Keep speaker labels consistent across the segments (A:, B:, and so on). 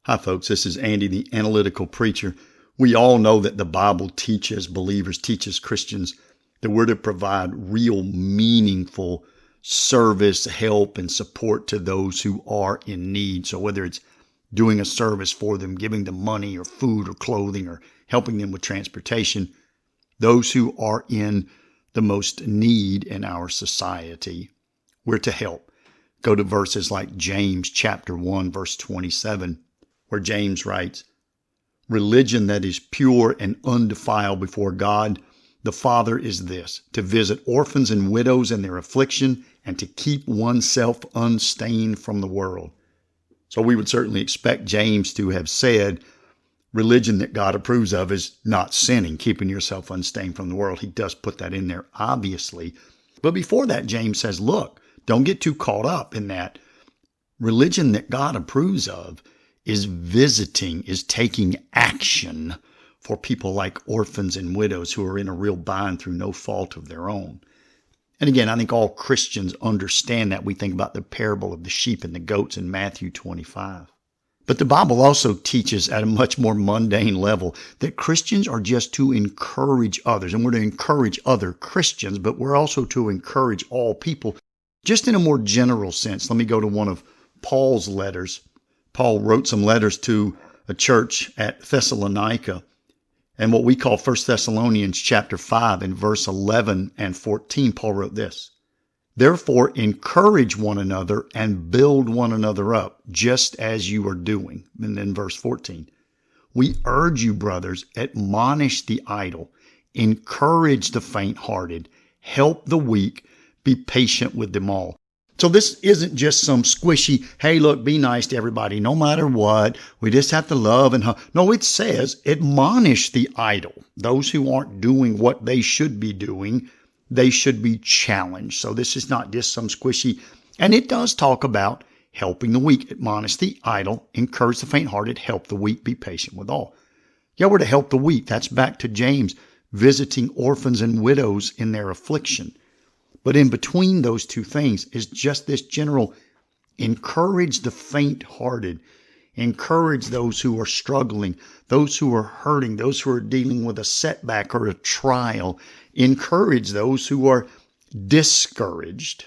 A: Hi, folks. This is Andy, the analytical preacher. We all know that the Bible teaches believers, teaches Christians that we're to provide real, meaningful service, help, and support to those who are in need. So whether it's doing a service for them, giving them money or food or clothing or helping them with transportation, those who are in the most need in our society, we're to help. Go to verses like James chapter 1, verse 27. Where James writes, "Religion that is pure and undefiled before God the Father is this, to visit orphans and widows in their affliction and to keep oneself unstained from the world." So we would certainly expect James to have said, religion that God approves of is not sinning, keeping yourself unstained from the world. He does put that in there, obviously. But before that, James says, look, don't get too caught up in that. Religion that God approves of is visiting, is taking action for people like orphans and widows who are in a real bind through no fault of their own. And again, I think all Christians understand that. We think about the parable of the sheep and the goats in Matthew 25. But the Bible also teaches at a much more mundane level that Christians are just to encourage others. And we're to encourage other Christians, but we're also to encourage all people just in a more general sense. Let me go to one of Paul's letters. Paul wrote some letters to a church at Thessalonica, and what we call 1 Thessalonians chapter 5 in verse 11 and 14, Paul wrote this, "Therefore encourage one another and build one another up, just as you are doing." And then verse 14, "We urge you, brothers, admonish the idle, encourage the faint-hearted, help the weak, be patient with them all." So this isn't just some squishy, hey, look, be nice to everybody, no matter what. We just have to love and hug. No, it says admonish the idle. Those who aren't doing what they should be doing, they should be challenged. So this is not just some squishy. And it does talk about helping the weak, admonish the idle, encourage the faint-hearted, help the weak, be patient with all. Yeah, we're to help the weak. That's back to James, visiting orphans and widows in their affliction. But in between those two things is just this general encourage the faint-hearted, encourage those who are struggling, those who are hurting, those who are dealing with a setback or a trial, encourage those who are discouraged,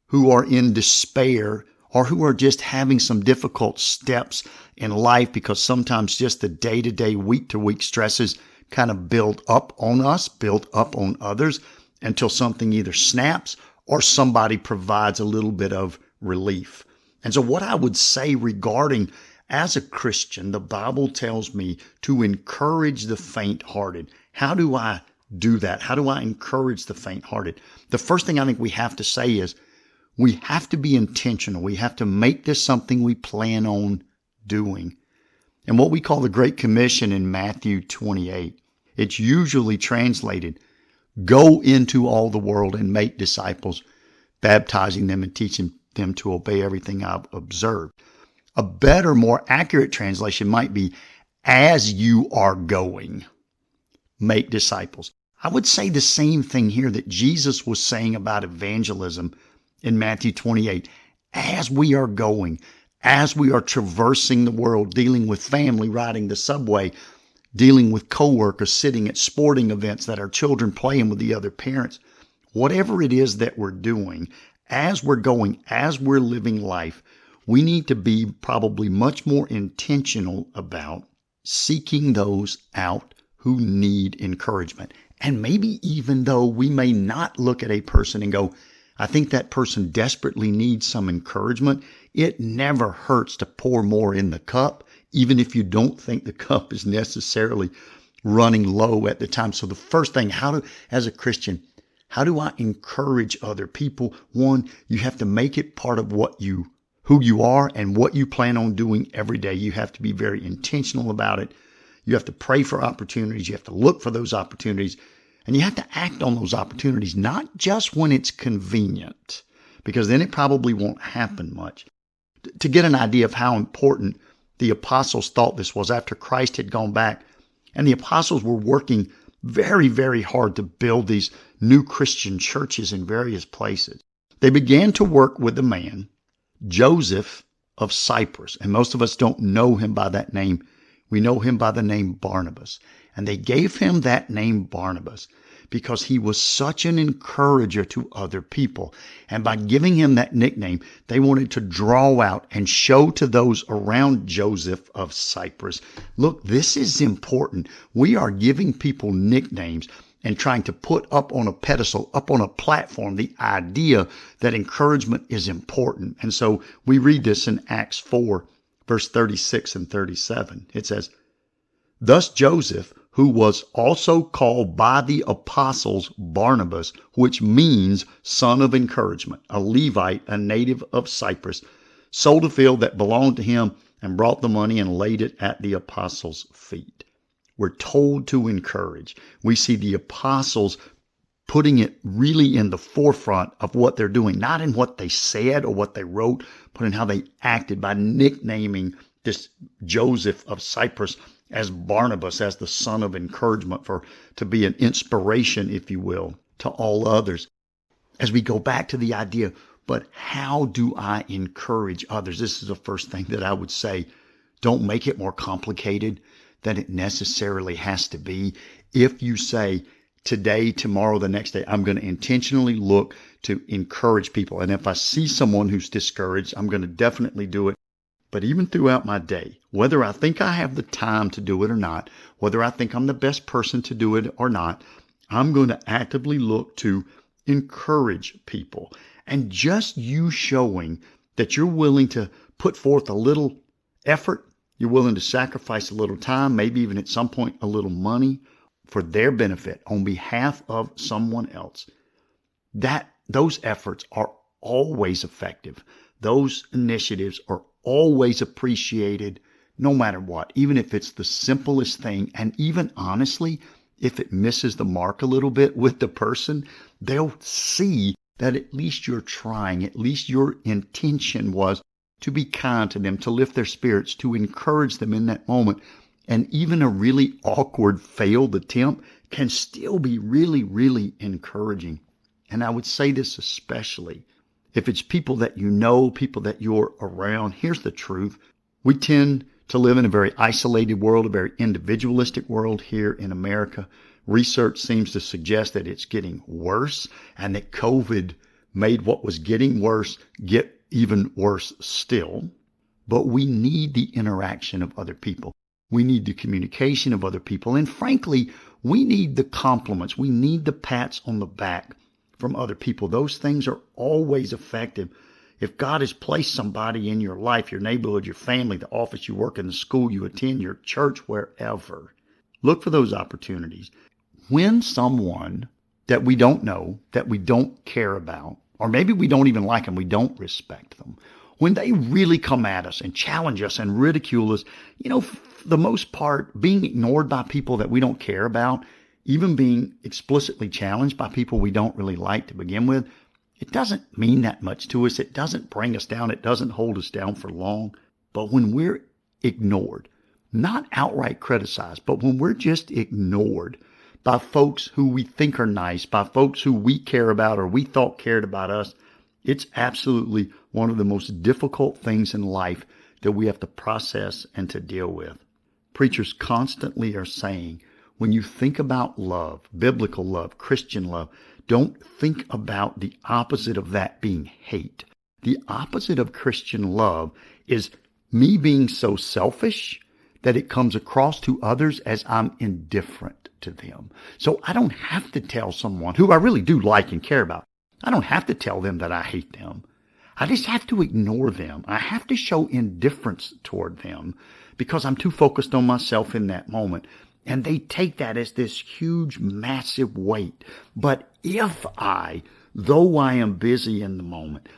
A: who are in despair, or who are just having some difficult steps in life because sometimes just the day-to-day, week-to-week stresses kind of build up on us, build up on others, until something either snaps or somebody provides a little bit of relief. And so what I would say regarding, as a Christian, the Bible tells me to encourage the faint-hearted. How do I do that? How do I encourage the faint-hearted? The first thing I think we have to say is we have to be intentional. We have to make this something we plan on doing. And what we call the Great Commission in Matthew 28, it's usually translated, "Go into all the world and make disciples, baptizing them and teaching them to obey everything I've observed." A better, more accurate translation might be, "As you are going, make disciples." I would say the same thing here that Jesus was saying about evangelism in Matthew 28. As we are going, as we are traversing the world, dealing with family, riding the subway, dealing with coworkers, sitting at sporting events that our children playing with the other parents, whatever it is that we're doing, as we're going, as we're living life, we need to be probably much more intentional about seeking those out who need encouragement. And maybe even though we may not look at a person and go, I think that person desperately needs some encouragement, it never hurts to pour more in the cup, even if you don't think the cup is necessarily running low at the time. So the first thing, as a Christian, how do I encourage other people? One, you have to make it part of who you are and what you plan on doing every day. You have to be very intentional about it. You have to pray for opportunities. You have to look for those opportunities. And you have to act on those opportunities, not just when it's convenient, because then it probably won't happen much. To get an idea of how important the apostles thought this was, after Christ had gone back, and the apostles were working very, very hard to build these new Christian churches in various places. They began to work with a man, Joseph of Cyprus. And most of us don't know him by that name. We know him by the name Barnabas. And they gave him that name Barnabas because he was such an encourager to other people. And by giving him that nickname, they wanted to draw out and show to those around Joseph of Cyprus, look, this is important. We are giving people nicknames and trying to put up on a pedestal, up on a platform, the idea that encouragement is important. And so we read this in Acts 4, verse 36 and 37. It says, thus Joseph, who was also called by the apostles Barnabas, which means son of encouragement, a Levite, a native of Cyprus, sold a field that belonged to him and brought the money and laid it at the apostles' feet. We're told to encourage. We see the apostles putting it really in the forefront of what they're doing, not in what they said or what they wrote, but in how they acted by nicknaming this Joseph of Cyprus as Barnabas, as the son of encouragement, to be an inspiration, if you will, to all others. As we go back to the idea, but how do I encourage others? This is the first thing that I would say. Don't make it more complicated than it necessarily has to be. If you say, today, tomorrow, the next day, I'm going to intentionally look to encourage people. And if I see someone who's discouraged, I'm going to definitely do it. But even throughout my day, whether I think I have the time to do it or not, whether I think I'm the best person to do it or not, I'm going to actively look to encourage people. And just you showing that you're willing to put forth a little effort, you're willing to sacrifice a little time, maybe even at some point a little money for their benefit on behalf of someone else, those efforts are always effective. Those initiatives are always appreciated no matter what, even if it's the simplest thing. And even honestly, if it misses the mark a little bit with the person, they'll see that at least you're trying, at least your intention was to be kind to them, to lift their spirits, to encourage them in that moment. And even a really awkward failed attempt can still be really, really encouraging. And I would say this especially if it's people that you know, people that you're around. Here's the truth. We tend to live in a very isolated world, a very individualistic world here in America. Research seems to suggest that it's getting worse and that COVID made what was getting worse get even worse still. But we need the interaction of other people. We need the communication of other people. And frankly, we need the compliments. We need the pats on the back from other people. Those things are always effective. If God has placed somebody in your life, your neighborhood, your family, the office you work in, the school you attend, your church, wherever, look for those opportunities. When someone that we don't know, that we don't care about, or maybe we don't even like them, we don't respect them, when they really come at us and challenge us and ridicule us, for the most part, being ignored by people that we don't care about, even being explicitly challenged by people we don't really like to begin with, it doesn't mean that much to us. It doesn't bring us down. It doesn't hold us down for long. But when we're ignored, not outright criticized, but when we're just ignored by folks who we think are nice, by folks who we care about or we thought cared about us, it's absolutely one of the most difficult things in life that we have to process and to deal with. Preachers constantly are saying, when you think about love, biblical love, Christian love, don't think about the opposite of that being hate. The opposite of Christian love is me being so selfish that it comes across to others as I'm indifferent to them. So I don't have to tell someone who I really do like and care about, I don't have to tell them that I hate them. I just have to ignore them. I have to show indifference toward them because I'm too focused on myself in that moment. And they take that as this huge, massive weight. But if though I am busy in the moment,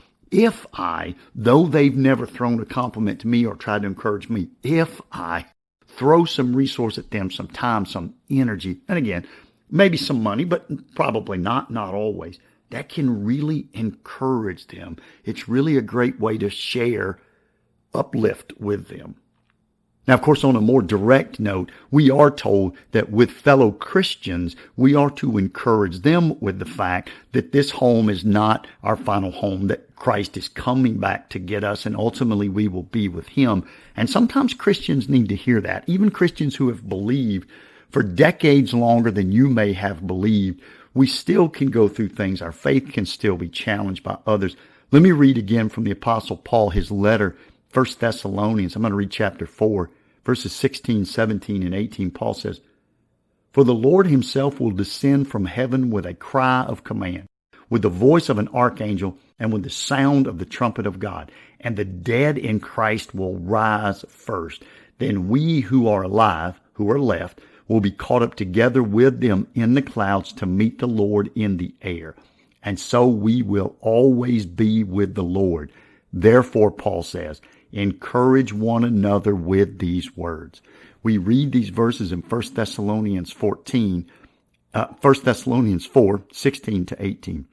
A: though they've never thrown a compliment to me or tried to encourage me, if I throw some resource at them, some time, some energy, and again, maybe some money, but probably not always, that can really encourage them. It's really a great way to share, uplift with them. Now, of course, on a more direct note, we are told that with fellow Christians, we are to encourage them with the fact that this home is not our final home, that Christ is coming back to get us, and ultimately we will be with him. And sometimes Christians need to hear that. Even Christians who have believed for decades longer than you may have believed, we still can go through things. Our faith can still be challenged by others. Let me read again from the Apostle Paul, his letter, 1 Thessalonians. I'm going to read chapter 4, verses 16, 17, and 18. Paul says, "For the Lord himself will descend from heaven with a cry of command, with the voice of an archangel, and with the sound of the trumpet of God. And the dead in Christ will rise first. Then we who are alive, who are left, will be caught up together with them in the clouds to meet the Lord in the air. And so we will always be with the Lord. Therefore," Paul says, "encourage one another with these words." We read these verses in 1 Thessalonians 4, 16 to 18.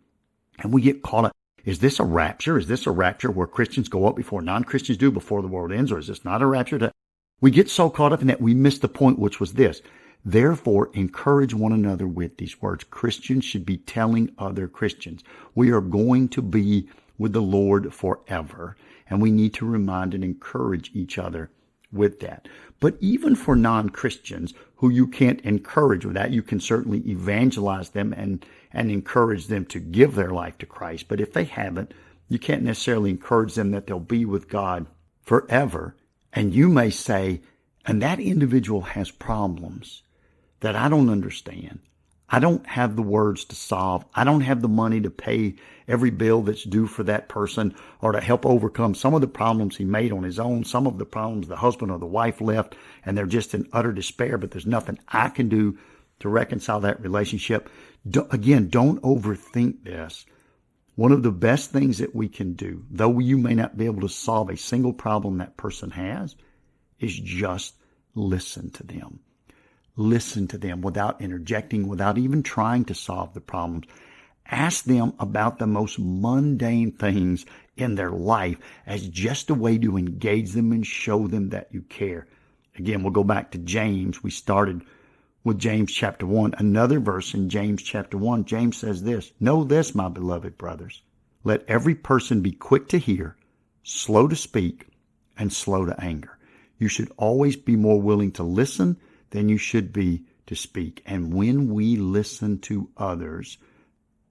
A: And we get caught up. Is this a rapture? Is this a rapture where Christians go up before non-Christians do before the world ends? Or is this not a rapture? We get so caught up in that we miss the point, which was this. Therefore, encourage one another with these words. Christians should be telling other Christians, we are going to be with the Lord forever. And we need to remind and encourage each other with that. But even for non-Christians who you can't encourage with that, you can certainly evangelize them and encourage them to give their life to Christ. But if they haven't, you can't necessarily encourage them that they'll be with God forever. And you may say, and that individual has problems that I don't understand. I don't have the words to solve. I don't have the money to pay every bill that's due for that person or to help overcome some of the problems he made on his own, some of the problems the husband or the wife left, and they're just in utter despair, but there's nothing I can do to reconcile that relationship. Again, don't overthink this. One of the best things that we can do, though you may not be able to solve a single problem that person has, is just listen to them. Listen to them without interjecting, without even trying to solve the problems. Ask them about the most mundane things in their life as just a way to engage them and show them that you care. Again, we'll go back to James. We started with James chapter 1. Another verse in James chapter 1, James says this, "Know this, my beloved brothers, let every person be quick to hear, slow to speak, and slow to anger. You should always be more willing to listen than you should be to speak." And when we listen to others,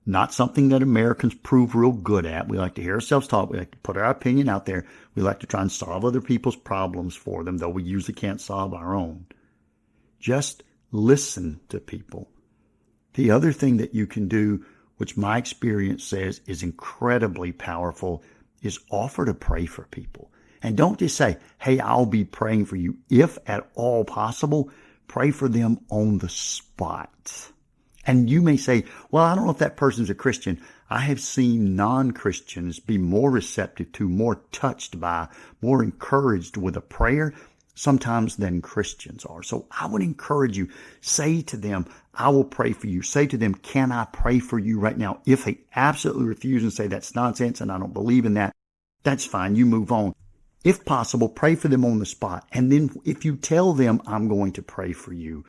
A: not something that Americans prove real good at. We like to hear ourselves talk. We like to put our opinion out there. We like to try and solve other people's problems for them, though we usually can't solve our own. Just listen to people. The other thing that you can do, which my experience says is incredibly powerful, is offer to pray for people. And don't just say, "Hey, I'll be praying for you." If at all possible, pray for them on the spot. And you may say, "Well, I don't know if that person's a Christian." I have seen non-Christians be more receptive to, more touched by, more encouraged with a prayer sometimes than Christians are. So I would encourage you, say to them, "I will pray for you." Say to them, "Can I pray for you right now?" If they absolutely refuse and say, "That's nonsense and I don't believe in that," that's fine. You move on. If possible, pray for them on the spot. And then if you tell them, "I'm going to pray for you,"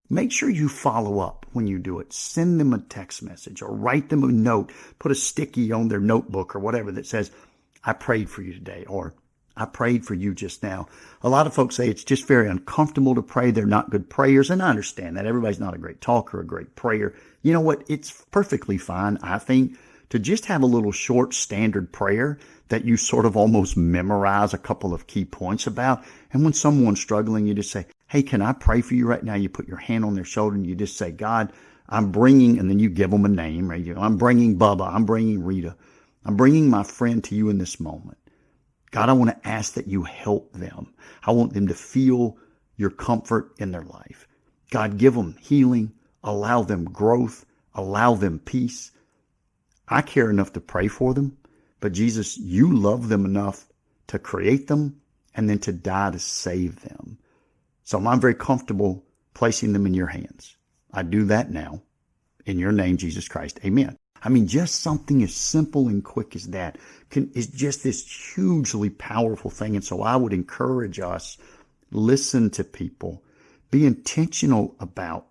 A: make sure you follow up when you do it. Send them a text message or write them a note. Put a sticky on their notebook or whatever that says, "I prayed for you today," or "I prayed for you just now." A lot of folks say it's just very uncomfortable to pray. They're not good prayers, and I understand that. Everybody's not a great talker, a great prayer. You know what? It's perfectly fine, I think, to just have a little short standard prayer that you sort of almost memorize a couple of key points about. And when someone's struggling, you just say, "Hey, can I pray for you right now?" You put your hand on their shoulder and you just say, "God, I'm bringing," and then you give them a name, right? "I'm bringing Bubba. I'm bringing Rita. I'm bringing my friend to you in this moment. God, I want to ask that you help them. I want them to feel your comfort in their life. God, give them healing, allow them growth, allow them peace. I care enough to pray for them, but Jesus, you love them enough to create them and then to die to save them. So I'm very comfortable placing them in your hands. I do that now in your name, Jesus Christ. Amen." I mean, just something as simple and quick as that is just this hugely powerful thing. And so I would encourage us Listen to people. Be intentional about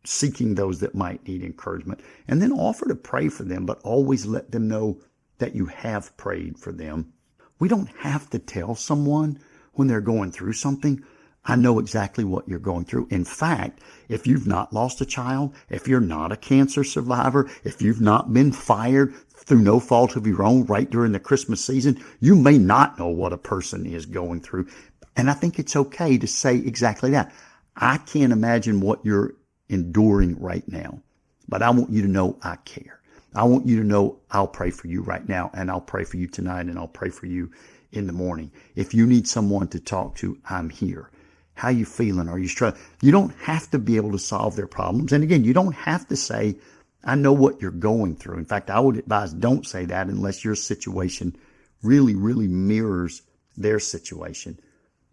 A: seeking those that might need encouragement, and then offer to pray for them, but always let them know that you have prayed for them. We don't have to tell someone when they're going through something, I know exactly what you're going through. In fact, if you've not lost a child, if you're not a cancer survivor, if you've not been fired through no fault of your own right during the Christmas season, you may not know what a person is going through. And I think it's okay to say exactly that. I can't imagine what you're enduring right now, but I want you to know I care. I want you to know I'll pray for you right now, and I'll pray for you tonight, and I'll pray for you in the morning. If you need someone to talk to, I'm here. How you feeling? Are you struggling? You don't have to be able to solve their problems. And again, you don't have to say, I know what you're going through. In fact, I would advise don't say that unless your situation really, really mirrors their situation.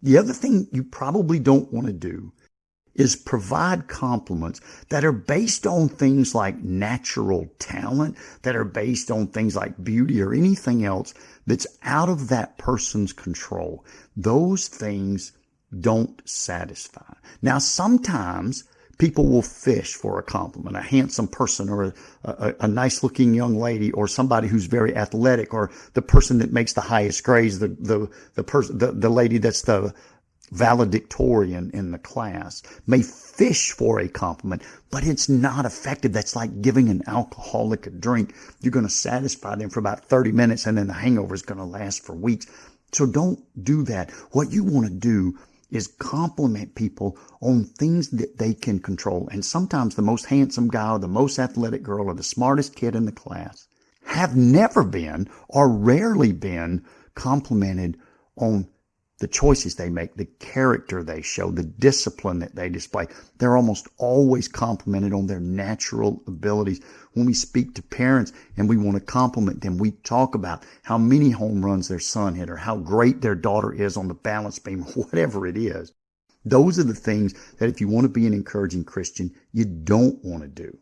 A: The other thing you probably don't want to do is provide compliments that are based on things like natural talent, that are based on things like beauty or anything else that's out of that person's control. Those things don't satisfy. Now, sometimes people will fish for a compliment, a handsome person or a nice looking young lady or somebody who's very athletic or the person that makes the highest grades, the lady that's the valedictorian in the class may fish for a compliment, but it's not effective. That's like giving an alcoholic a drink. You're going to satisfy them for about 30 minutes and then the hangover is going to last for weeks. So don't do that. What you want to do is compliment people on things that they can control. And sometimes the most handsome guy or the most athletic girl or the smartest kid in the class have never been or rarely been complimented on the choices they make, the character they show, the discipline that they display. They're almost always complimented on their natural abilities. When we speak to parents and we want to compliment them, we talk about how many home runs their son hit or how great their daughter is on the balance beam, whatever it is. Those are the things that if you want to be an encouraging Christian, you don't want to do.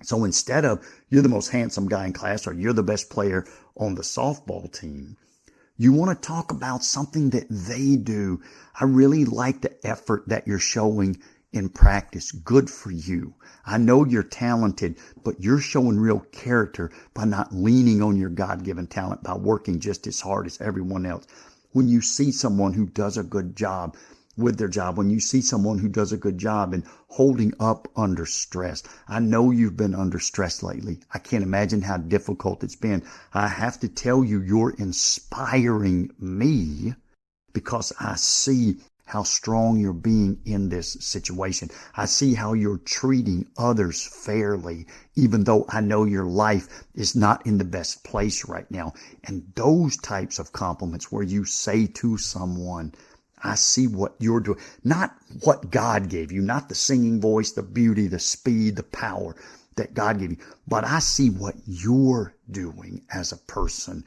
A: So instead of you're the most handsome guy in class or you're the best player on the softball team, you want to talk about something that they do. I really like the effort that you're showing in practice. Good for you. I know you're talented, but you're showing real character by not leaning on your God-given talent, by working just as hard as everyone else. When you see someone who does a good job with their job, when you see someone who does a good job in holding up under stress. I know you've been under stress lately. I can't imagine how difficult it's been. I have to tell you, you're inspiring me because I see how strong you're being in this situation. I see how you're treating others fairly, even though I know your life is not in the best place right now. And those types of compliments where you say to someone, I see what you're doing, not what God gave you, not the singing voice, the beauty, the speed, the power that God gave you, but I see what you're doing as a person.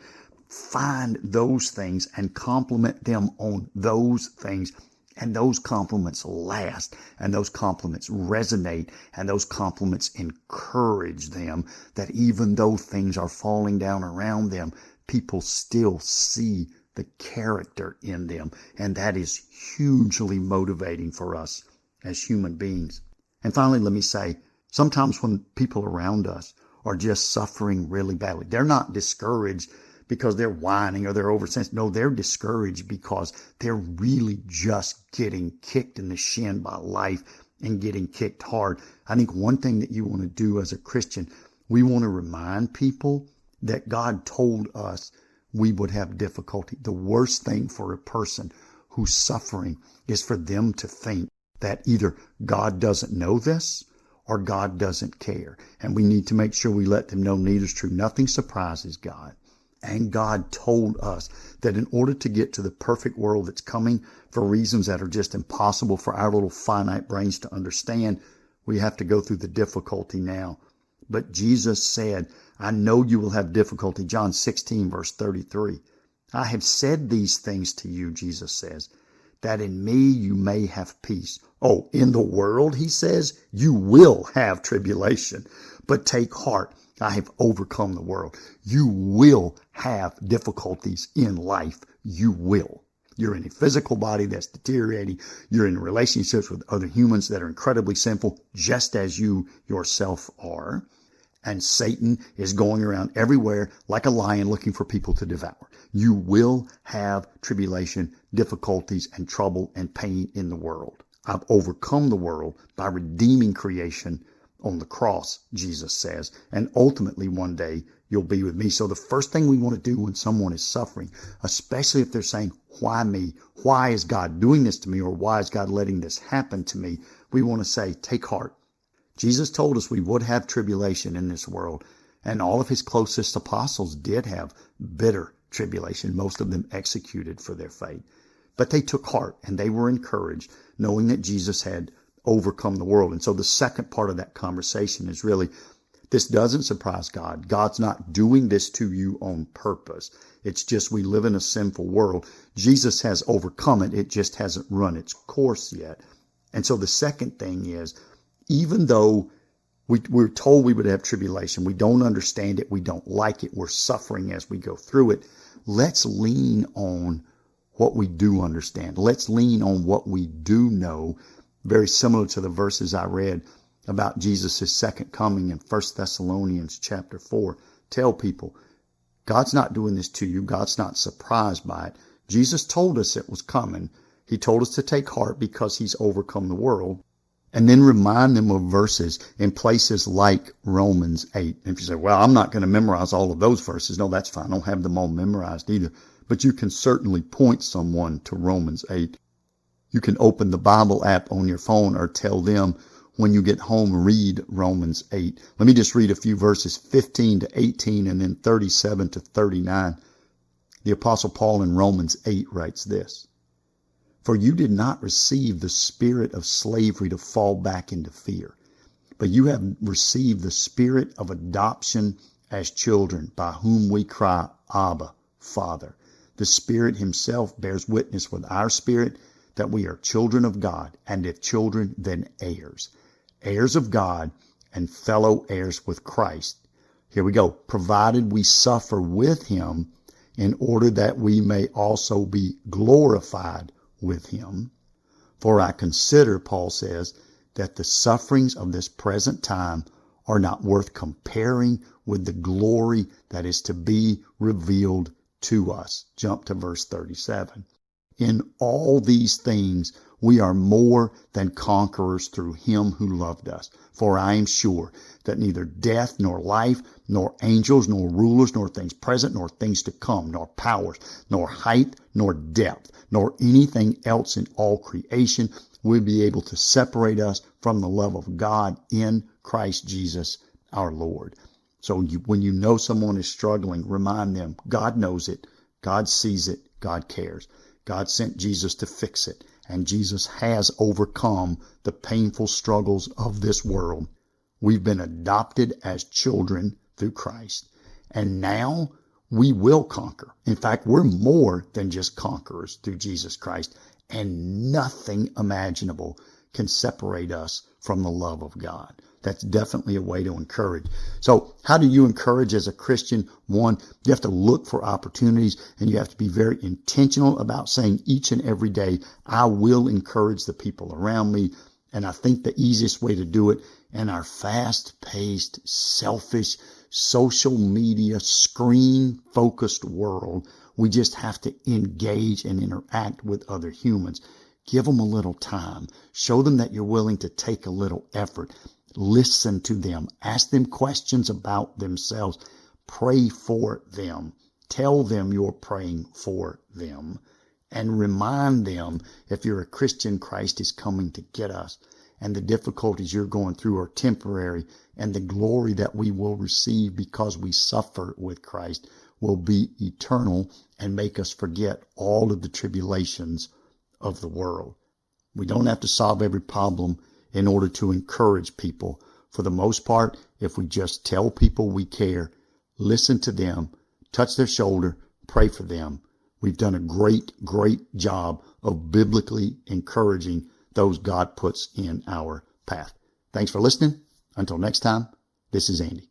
A: Find those things and compliment them on those things. And those compliments last, and those compliments resonate, and those compliments encourage them that even though things are falling down around them, people still see the character in them. And that is hugely motivating for us as human beings. And finally, let me say, sometimes when people around us are just suffering really badly, they're not discouraged because they're whining or they're oversensitive. No, they're discouraged because they're really just getting kicked in the shin by life and getting kicked hard. I think one thing that you want to do as a Christian, we want to remind people that God told us we would have difficulty. The worst thing for a person who's suffering is for them to think that either God doesn't know this or God doesn't care. And we need to make sure we let them know neither's true. Nothing surprises God. And God told us that in order to get to the perfect world that's coming for reasons that are just impossible for our little finite brains to understand, we have to go through the difficulty now. But Jesus said, I know you will have difficulty. John 16, verse 33. I have said these things to you, Jesus says, that in me you may have peace. Oh, in the world, he says, you will have tribulation. But take heart, I have overcome the world. You will have difficulties in life. You will. You're in a physical body that's deteriorating. You're in relationships with other humans that are incredibly sinful, just as you yourself are. And Satan is going around everywhere like a lion looking for people to devour. You will have tribulation, difficulties, and trouble and pain in the world. I've overcome the world by redeeming creation on the cross, Jesus says, and ultimately one day you'll be with me. So the first thing we want to do when someone is suffering, especially if they're saying, why me? Why is God doing this to me? Or why is God letting this happen to me? We want to say, take heart. Jesus told us we would have tribulation in this world, and all of his closest apostles did have bitter tribulation, most of them executed for their faith. But they took heart and they were encouraged, knowing that Jesus had overcome the world. And so the second part of that conversation is really, this doesn't surprise God. God's not doing this to you on purpose. It's just we live in a sinful world. Jesus has overcome it. It just hasn't run its course yet. And so the second thing is, even though we're told we would have tribulation, we don't understand it, we don't like it, we're suffering as we go through it, let's lean on what we do understand. Let's lean on what we do know, very similar to the verses I read about Jesus' second coming in 1 Thessalonians chapter 4. Tell people, God's not doing this to you. God's not surprised by it. Jesus told us it was coming. He told us to take heart because he's overcome the world. And then remind them of verses in places like Romans 8. And if you say, well, I'm not going to memorize all of those verses. No, that's fine. I don't have them all memorized either. But you can certainly point someone to Romans 8. You can open the Bible app on your phone or tell them when you get home, read Romans 8. Let me just read a few verses, 15 to 18 and then 37 to 39. The Apostle Paul in Romans 8 writes this. For you did not receive the spirit of slavery to fall back into fear, but you have received the spirit of adoption as children, by whom we cry, Abba, Father. The Spirit himself bears witness with our spirit that we are children of God, and if children, then heirs. Heirs of God and fellow heirs with Christ. Here we go. Provided we suffer with him in order that we may also be glorified with him. For I consider, Paul says, that the sufferings of this present time are not worth comparing with the glory that is to be revealed to us. Jump to verse 37. In all these things we are more than conquerors through him who loved us. For I am sure that neither death nor life, nor angels, nor rulers, nor things present, nor things to come, nor powers, nor height, nor depth, nor anything else in all creation will be able to separate us from the love of God in Christ Jesus our Lord. So when you know someone is struggling, remind them, God knows it, God sees it, God cares. God sent Jesus to fix it, and Jesus has overcome the painful struggles of this world. We've been adopted as children through Christ, and now we will conquer. In fact, we're more than just conquerors through Jesus Christ, and nothing imaginable can separate us from the love of God. That's definitely a way to encourage. So how do you encourage as a Christian? One, you have to look for opportunities, and you have to be very intentional about saying each and every day, I will encourage the people around me. And I think the easiest way to do it in our fast-paced, selfish, social media, screen-focused world, we just have to engage and interact with other humans. Give them a little time. Show them that you're willing to take a little effort. Listen to them. Ask them questions about themselves. Pray for them. Tell them you're praying for them. And remind them, if you're a Christian, Christ is coming to get us. And the difficulties you're going through are temporary. And the glory that we will receive because we suffer with Christ will be eternal and make us forget all of the tribulations of the world. We don't have to solve every problem in order to encourage people. For the most part, if we just tell people we care, listen to them, touch their shoulder, pray for them, we've done a great, great job of biblically encouraging those God puts in our path. Thanks for listening. Until next time, this is Andy.